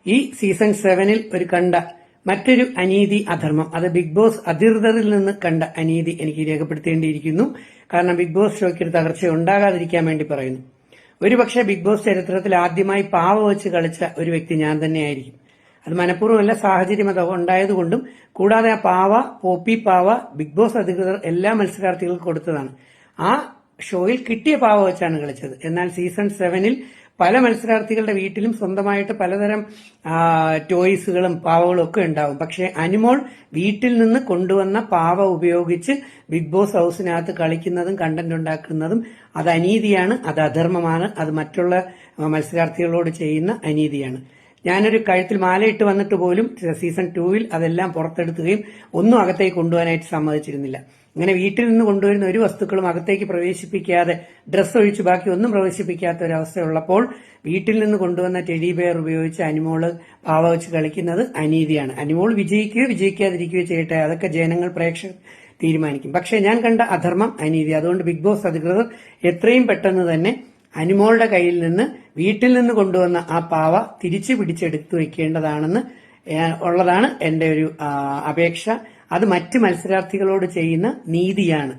ഈ സീസൺ 7-ൽ ഒരു കണ്ട മറ്റൊരു അനീതി അധർമ്മം, അത് ബിഗ് ബോസ് അധികൃതരിൽ നിന്ന് കണ്ട അനീതി എനിക്ക് രേഖപ്പെടുത്തേണ്ടിയിരിക്കുന്നു. കാരണം ബിഗ് ബോസ് ഷോയ്ക്ക് ഒരു തകർച്ച ഉണ്ടാകാതിരിക്കാൻ വേണ്ടി പറയുന്നു. ഒരുപക്ഷെ ബിഗ് ബോസ് ചരിത്രത്തിൽ ആദ്യമായി പാവ വെച്ച് കളിച്ച ഒരു വ്യക്തി ഞാൻ തന്നെയായിരിക്കും. അത് മനഃപൂർവ്വമല്ല, സാഹചര്യം അത് ഉണ്ടായതുകൊണ്ടും, കൂടാതെ ആ പാവ, പോപ്പി പാവ, ബിഗ് ബോസ് അധികൃതർ എല്ലാ മത്സരാർത്ഥികൾക്കും കൊടുത്തതാണ്. ആ ഷോയിൽ കിട്ടിയ പാവ വെച്ചാണ് കളിച്ചത്. എന്നാൽ സീസൺ 7-ൽ പല മത്സരാർത്ഥികളുടെ വീട്ടിലും സ്വന്തമായിട്ട് പലതരം ടോയ്സുകളും പാവകളും ഒക്കെ ഉണ്ടാവും. പക്ഷെ അനുമോൾ വീട്ടിൽ നിന്ന് കൊണ്ടുവന്ന പാവ ഉപയോഗിച്ച് ബിഗ് ബോസ് ഹൗസിനകത്ത് കളിക്കുന്നതും കണ്ടന്റ് ഉണ്ടാക്കുന്നതും അത് അനീതിയാണ്, അത് അധർമ്മമാണ്, അത് മറ്റുള്ള മത്സരാർത്ഥികളോട് ചെയ്യുന്ന അനീതിയാണ്. ഞാനൊരു കഴുത്തിൽ മാലയിട്ട് വന്നിട്ട് പോലും സീസൺ 2-ൽ അതെല്ലാം പുറത്തെടുക്കുകയും ഒന്നും അകത്തേക്ക് കൊണ്ടുപോകാനായിട്ട് സമ്മതിച്ചിരുന്നില്ല. ഇങ്ങനെ വീട്ടിൽ നിന്ന് കൊണ്ടുവരുന്ന ഒരു വസ്തുക്കളും അകത്തേക്ക് പ്രവേശിപ്പിക്കാതെ, ഡ്രസ്സ് ഒഴിച്ച് ബാക്കി ഒന്നും പ്രവേശിപ്പിക്കാത്ത ഒരവസ്ഥയുള്ളപ്പോൾ വീട്ടിൽ നിന്ന് കൊണ്ടുവന്ന ടെഡി ബെയർ ഉപയോഗിച്ച് അനുമോള് പാവ വെച്ച് കളിക്കുന്നത് അനീതിയാണ്. അനുമോൾ വിജയിക്കുകയോ വിജയിക്കാതിരിക്കുകയോ ചെയ്യട്ടെ, അതൊക്കെ ജനങ്ങൾ, പ്രേക്ഷകർ തീരുമാനിക്കും. പക്ഷെ ഞാൻ കണ്ട അധർമ്മം അനീതി. അതുകൊണ്ട് ബിഗ് ബോസ് അധികൃതർ എത്രയും പെട്ടെന്ന് തന്നെ അനുമോളുടെ കയ്യിൽ നിന്ന് വീട്ടിൽ നിന്ന് കൊണ്ടുവന്ന ആ പാവ തിരിച്ചു പിടിച്ചെടുത്തു വെക്കേണ്ടതാണെന്ന് ഉള്ളതാണ് എന്റെ ഒരു അപേക്ഷ. അത് മറ്റ് മത്സരാർത്ഥികളോട് ചെയ്യുന്ന നീതിയാണ്.